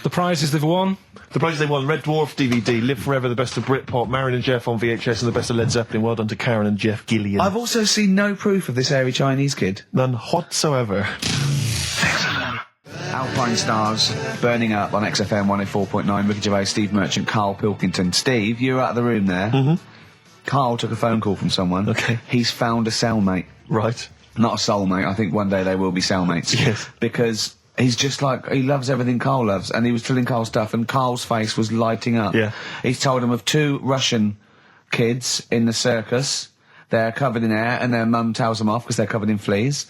The prizes they've won. The prizes they won: Red Dwarf DVD, Live Forever, the best of Britpop, Marin and Jeff on VHS, and the best of Led Zeppelin. Well done to Karen and Jeff Gillian. I've also seen no proof of this hairy Chinese kid. None whatsoever. Alpine Stars, Burning Up on XFM 104.9, Ricky Gervais, Steve Merchant, Karl Pilkington. Steve, you were out of the room there. Mm-hmm. Karl took a phone call from someone. Okay. He's found a cellmate. Right. Not a soulmate. I think one day they will be cellmates. Yes. Because he's just like, he loves everything Karl loves, and he was telling Karl stuff, and Karl's face was lighting up. Yeah. He's told him of 2 Russian kids in the circus. They're covered in hair, and their mum tells them off because they're covered in fleas.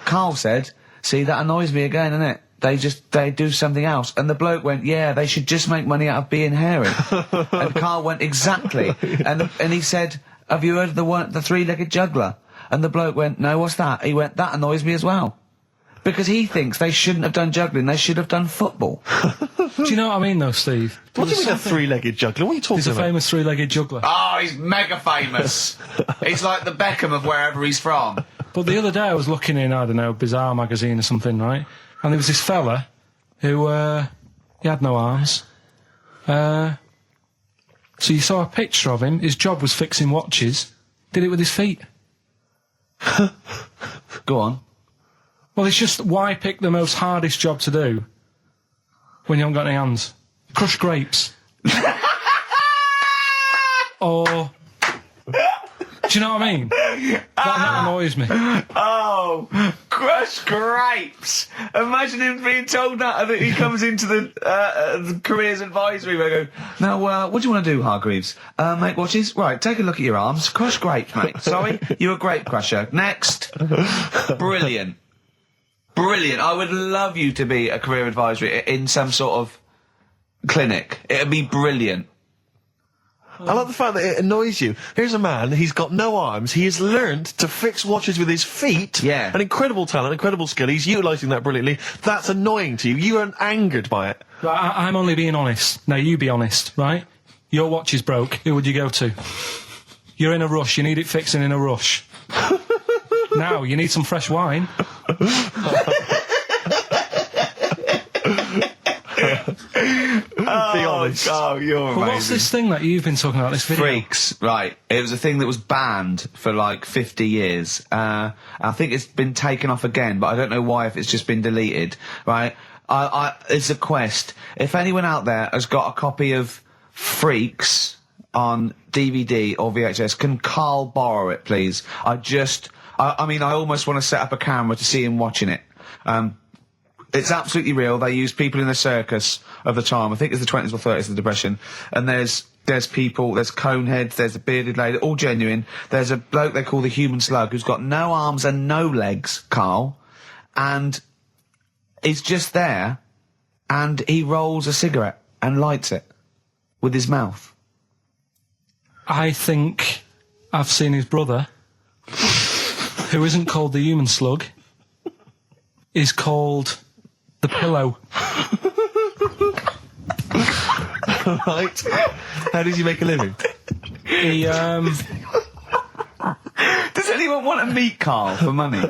Karl said, see, that annoys me again, innit? They do something else. And the bloke went, yeah, they should just make money out of being hairy. And Karl went, exactly. And he said, have you heard of the three-legged juggler? And the bloke went, no, what's that? He went, that annoys me as well. Because he thinks they shouldn't have done juggling, they should have done football. Do you know what I mean, though, Steve? What do you mean a three-legged juggler? What are you talking He's about? a famous three-legged juggler. Oh, he's mega famous. He's like the Beckham of wherever he's from. But the other day I was looking in, I don't know, Bizarre magazine or something, right? And there was this fella who, he had no arms. So you saw a picture of him. His job was fixing watches. Did it with his feet. Go on. Well, it's just, why pick the most hardest job to do when you haven't got any hands? Crush grapes. Or... Do you know what I mean? That annoys me. Oh, crush grapes. Imagine him being told that, and he comes into the careers advisory where I go, now, what do you want to do, Hargreaves? Make watches? Right, take a look at your arms. Crush grapes, mate. Sorry, you're a grape crusher. Next. Brilliant. Brilliant. I would love you to be a career advisory in some sort of clinic. It'd be brilliant. I like the fact that it annoys you. Here's a man, he's got no arms, he has learned to fix watches with his feet. Yeah. An incredible talent, incredible skill, he's utilising that brilliantly. That's annoying to you. You are angered by it. Right, I'm only being honest. Now, you be honest, right? Your watch is broke. Who would you go to? You're in a rush. You need it fixing in a rush. Now, you need some fresh wine. Be honest. Oh, you're amazing. But what's this thing that you've been talking about, this video? Freaks, right. It was a thing that was banned for like 50 years. I think it's been taken off again, but I don't know why, if it's just been deleted, right? It's a quest. If anyone out there has got a copy of Freaks on DVD or VHS, can Karl borrow it, please? I almost want to set up a camera to see him watching it. It's absolutely real. They use people in the circus of the time. I think it's the 20s or 30s, the Depression. And there's people, there's coneheads, there's a bearded lady, all genuine. There's a bloke they call the Human Slug who's got no arms and no legs, Karl. And he's just there, and he rolls a cigarette and lights it with his mouth. I think I've seen his brother, who isn't called the Human Slug, is called the Pillow. Right. How does he make a living? He, Does anyone want to meet Karl for money? Do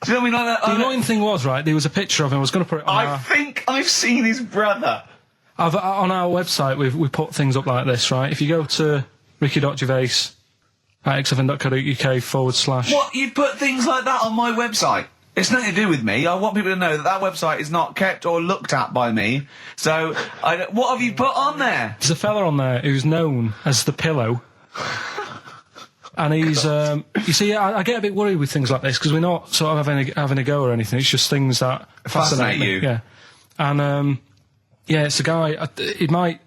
you know what I mean? the annoying thing was, right, there was a picture of him. I was going to put it on I think I've seen his brother. on our website, we put things up like this, right? If you go to ricky.gervais at xfm.co.uk /... What? You put things like that on my website? It's nothing to do with me. I want people to know that website is not kept or looked at by me. So, what have you put on there? There's a fella on there who's known as the Pillow. And he's, you see, I get a bit worried with things like this because we're not sort of having a go or anything. It's just things that fascinate you. Yeah. And, it's a guy, it might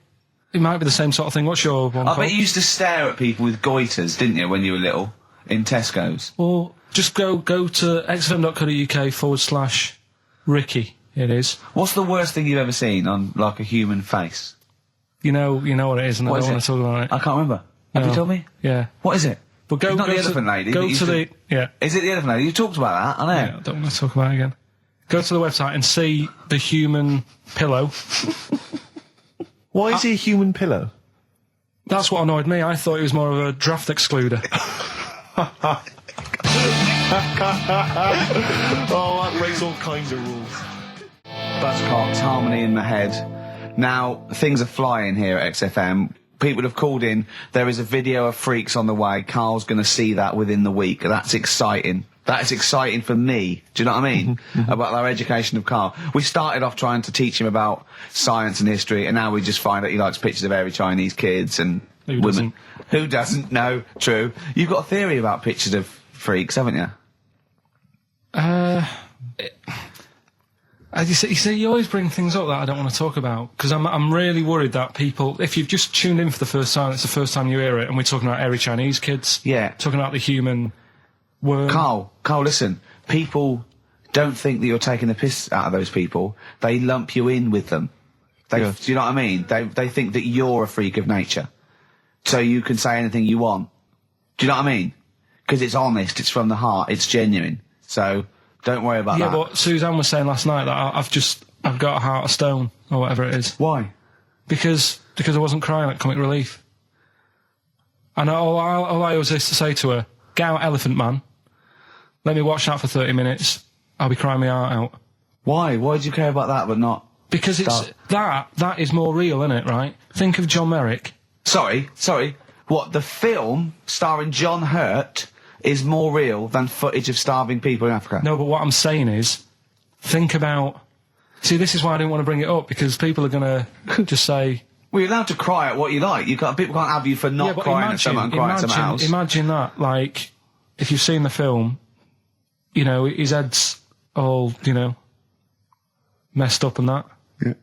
be the same sort of thing. What's your one I called? bet you used to stare at people with goiters, didn't you, when you were little? In Tesco's. Well, just go to xfm.co.uk/Ricky, it is. What's the worst thing you've ever seen on, like, a human face? You know what it is, and I don't want to talk about it. I can't remember. Have you told me? Yeah. What is it? But It's not the elephant lady. Go to the... Yeah. Is it the elephant lady? You talked about that, I know. Yeah, I don't want to talk about it again. Go to the website and see the human pillow. Why is he a human pillow? That's what annoyed me. I thought he was more of a draft excluder. Oh, that breaks all kinds of rules. Buzzcocks, harmony in the head. Now, things are flying here at XFM. People have called in. There is a video of Freaks on the way. Carl's going to see that within the week. That's exciting. That is exciting for me. Do you know what I mean? About our education of Carl. We started off trying to teach him about science and history, and now we just find that he likes pictures of hairy Chinese kids and women. Doesn't? Who doesn't? No, true. You've got a theory about pictures of freaks, haven't you? You see, you always bring things up that I don't want to talk about, because I'm really worried that people, if you've just tuned in for the first time, it's the first time you hear it, and we're talking about hairy Chinese kids. Yeah. Talking about the human worm. Carl, listen. People don't think that you're taking the piss out of those people. They lump you in with them. Do you know what I mean? They think that you're a freak of nature. So you can say anything you want. Do you know what I mean? Because it's honest, it's from the heart, it's genuine. So don't worry about that. Yeah, but Suzanne was saying last night that I've got a heart of stone, or whatever it is. Why? Because I wasn't crying at Comic Relief. And all I always used to say to her, get out Elephant Man, let me watch that for 30 minutes, I'll be crying my heart out. Why? Why do you care about that but not... Because it's that is more real, isn't it, right? Think of John Merrick. Sorry. What, the film starring John Hurt is more real than footage of starving people in Africa? No, but what I'm saying is, think about... See, this is why I didn't want to bring it up, because people are going to just say... Well, you're allowed to cry at what you like. People can't have you for not crying at someone and crying at someone else. Imagine that, like, if you've seen the film, you know, his head's all, you know, messed up and that. Yeah.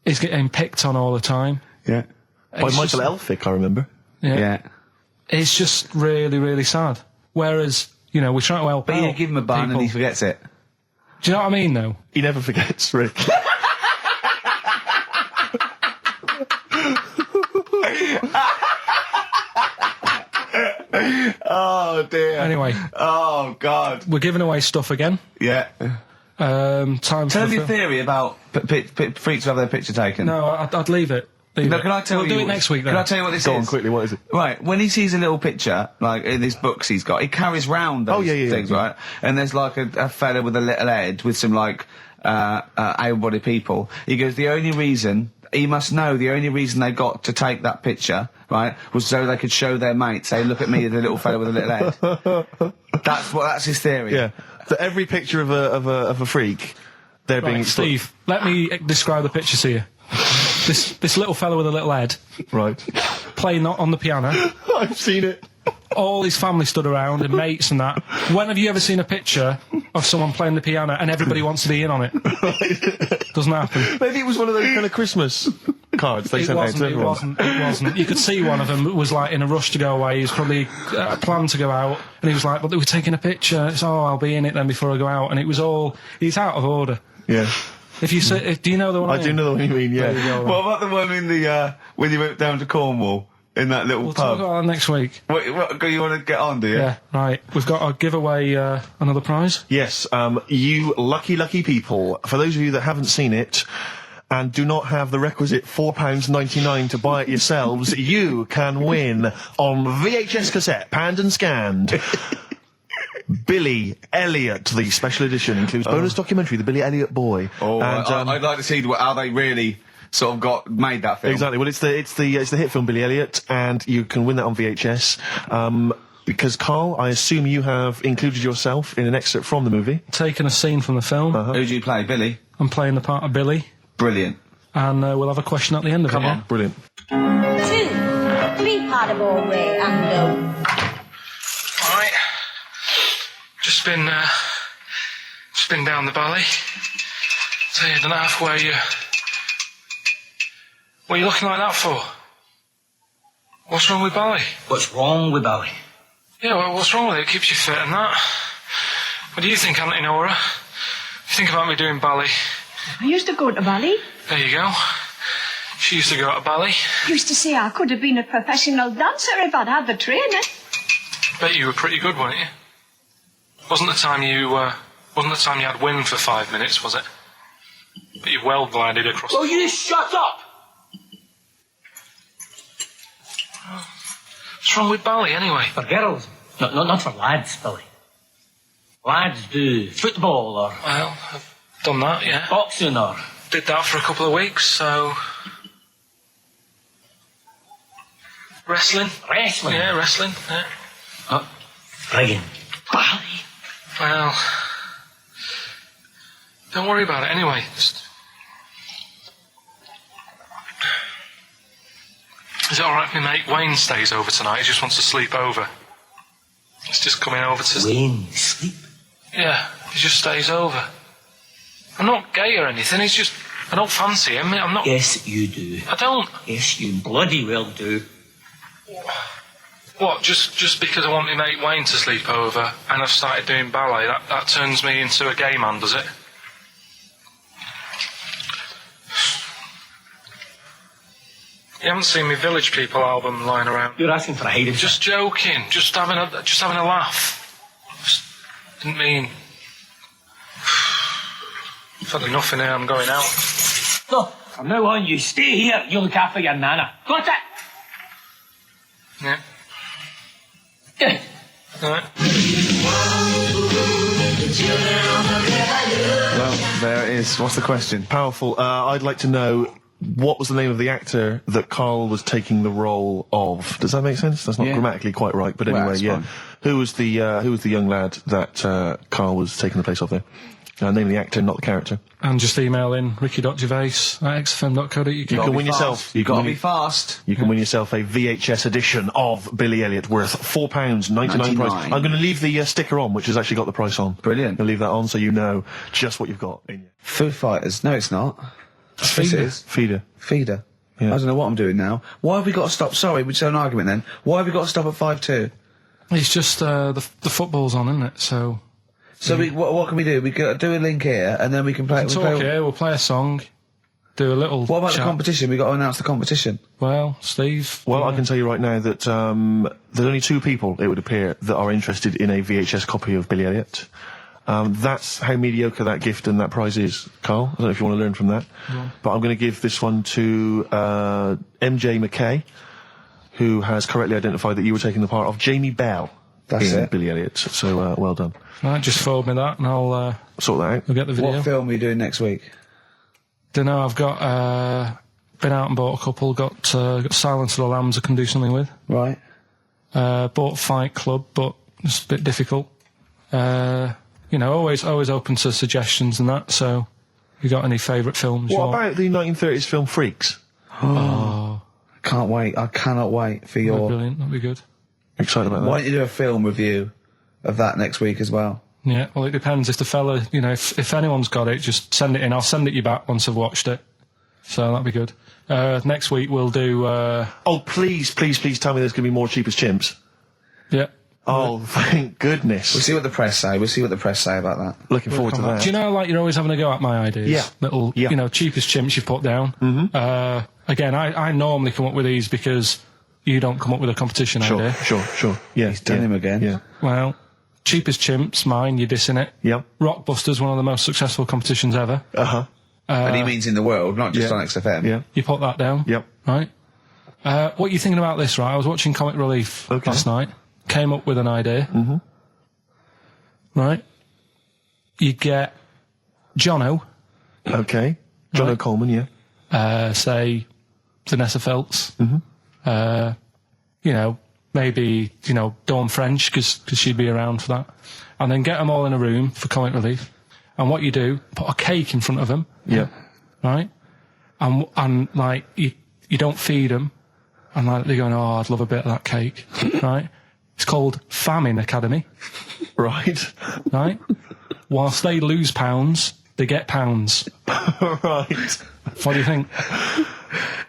He's getting picked on all the time. Yeah. By Michael Elphick, I remember. Yeah. It's just really, really sad. Whereas, you know, we're trying to help But out you give him a bun people. and he forgets it. Do you know what I mean, though? He never forgets, Rick. Oh, dear. Anyway. Oh, God. We're giving away stuff again. Yeah. Time Tell for me your theory about freaks who have their picture taken. No, I'd leave it. No, can I tell you? We'll do it next week, then. Can I tell you what this is? Go on, quickly, what is it? Right, when he sees a little picture, like in his books he's got, he carries round those things, right? And there's like a fella with a little head with some like able-bodied people. He goes, the only reason they got to take that picture, right, was so they could show their mates, say, look at me, the little fella with a little head. That's his theory. Yeah. That every picture of a freak, they're being... Steve, let me describe the picture to you. This little fella with a little head. Right. Playing on the piano. I've seen it. All his family stood around and mates and that. When have you ever seen a picture of someone playing the piano and everybody wants to be in on it? Doesn't happen. Maybe it was one of those kind of Christmas cards they sent out to everyone. It wasn't. You could see one of them was like in a rush to go away. He was probably planned to go out, and he was like, "But they were taking a picture. It's I'll be in it then before I go out." And it was all. He's out of order. Yeah. If you say, do you know the one? I do know the one you mean. Yeah. What about the one in the when you went down to Cornwall in that little We'll pub? talk about that next week. What you want to get on, do you? Yeah, right. We've got to give away another prize. Yes, you lucky people. For those of you that haven't seen it and do not have the requisite £4.99 to buy it yourselves, you can win on VHS cassette, panned and scanned. Billy Elliot, the special edition, includes bonus documentary, The Billy Elliot Boy. Oh, and, I'd like to see how they really sort of made that film. Exactly. Well, it's the hit film Billy Elliot, and you can win that on VHS. Because, Karl, I assume you have included yourself in an excerpt from the movie. Taking a scene from the film. Who do you play, Billy? I'm playing the part of Billy. Brilliant. And we'll have a question at the end of it. Come on. Brilliant. 2, 3 part of all way and go. Alright. Just been down the valley. So you don't know where you... What are you looking like that for? What's wrong with Bally? What's wrong with Bally? Yeah, well, what's wrong with it? It keeps you fit and that. What do you think, Auntie Nora? You think about me doing Bally? I used to go to ballet. There you go. She used to go to Bally. Used to say I could have been a professional dancer if I'd had the training. Bet you were pretty good, weren't you? Wasn't the time you had wind for 5 minutes, was it? But you well glided across. Will you shut up? What's wrong with Bally, anyway? For girls. Not for lads, Billy. Lads do football or Well, I've done that, yeah. boxing or... Did that for a couple of weeks, so... Wrestling? Wrestling? Yeah, wrestling, yeah. Oh, friggin' Bally. Well... Don't worry about it, anyway. Just... Is it alright if my mate Wayne stays over tonight? He just wants to sleep over. He's just coming over to... Wayne, sleep? Yeah, he just stays over. I'm not gay or anything, he's just... I don't fancy him, I'm not... Yes, you do. I don't... Yes, you bloody well do. What, just because I want my mate Wayne to sleep over and I've started doing ballet, that turns me into a gay man, does it? You haven't seen my Village People album lying around? You're asking for a hiding. Just joking, just having a laugh. Just didn't mean... I've had enough in here, I'm going out. No, from now on, you stay here. You look after your nana. Got it? Yeah. Yeah. Alright. Well, there it is. What's the question? Powerful. I'd like to know, what was the name of the actor that Karl was taking the role of? Does that make sense? That's not Yeah. grammatically quite right, but Well, anyway, that's yeah. fine. Who was the young lad that Karl was taking the place of there? Name of the actor, not the character. And just email in ricky.gervais@xfm.co.uk. You can win yourself. You've got to be fast. You can win yourself a VHS edition of Billy Elliot worth £4.99 price. I'm going to leave the sticker on, which has actually got the price on. Brilliant. I'll leave that on so you know just what you've got in you. Foo Fighters. No, it's not. Yes, Feeder. it is. Feeder. Feeder. Yeah. I don't know what I'm doing now. Why have we got to stop? Sorry, we just had an argument then. Why have we got to stop at 5-2? It's just the football's on, isn't it? So So what can we do? We could do a link here, and then we can play. we'll play a song, do a little. What about chat. the competition? We got to announce the competition. Well, Steve. Well, I can tell you right now that there's only 2 people, it would appear, that are interested in a VHS copy of Billy Elliot. That's how mediocre that gift and that prize is, Karl. I don't know if you want to learn from that. Yeah. But I'm going to give this one to MJ McKay, who has correctly identified that you were taking the part of Jamie Bell in Billy Elliot. So, well done. Right, just forward me that and I'll sort that out. We'll get the video. What film are you doing next week? Dunno, I've got been out and bought a couple, got Silence of the Lambs I can do something with. Right. Bought Fight Club, but it's a bit difficult. Always open to suggestions and that, so you got any favourite films? What about the 1930s film Freaks? Oh. Can't wait. I cannot wait for your... Brilliant, that'd be good. Excited about that. Why don't you do a film review of that next week as well? Yeah, well, it depends. If the fella, if anyone's got it, just send it in. I'll send it you back once I've watched it. So that'd be good. Next week we'll do... Oh, please tell me there's going to be more Cheap as Chimps. Yeah. Oh, thank goodness. We'll see what the press say. About that. Looking forward to that. Do you know, like, you're always having a go at my ideas? Yeah. Little, cheapest chimps you put down. Mm-hmm. Again, I normally come up with these because you don't come up with a competition idea. Sure. Yeah. He's done him again. Yeah. Well, cheapest chimps, mine, you're dissing it. Yep. Rockbusters, one of the most successful competitions ever. Uh-huh. And he means in the world, not just on XFM. Yeah. You put that down. Yep. Right. What are you thinking about this, right? I was watching Comic Relief last night. Came up with an idea. Mm-hmm. Right. You get Jono. Okay. Jono Coleman, yeah. Say Vanessa Feltz. Mm-hmm. maybe, you know, Dawn French, because she'd be around for that. And then get them all in a room for comic relief. And what you do, put a cake in front of them. Yeah. Right? And like, you don't feed them. And like, they're going, oh, I'd love a bit of that cake. Right? It's called Famine Academy. Right. Right? Whilst they lose pounds, they get pounds. Right. What do you think?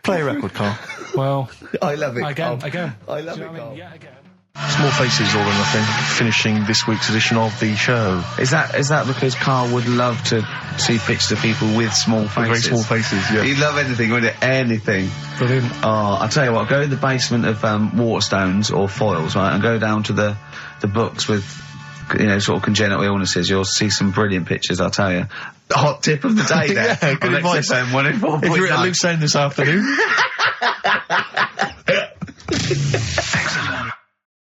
Play a record, Carl. Well, I love it. again. I love Do it, you know what I mean? Carl. Yeah, again. Small Faces, All or Nothing, finishing this week's edition of the show. Is that because Carl would love to see pictures of people with small faces? Very small faces, yeah. He'd love anything, wouldn't he? Anything. Brilliant. Oh, I'll tell you what, go to the basement of Waterstones or Foyles, right, and go down to the books with, you know, sort of congenital illnesses. You'll see some brilliant pictures, I'll tell you. The hot tip of the day there. Yeah, good on advice. XFM 104.9. If you're at a loose end this afternoon.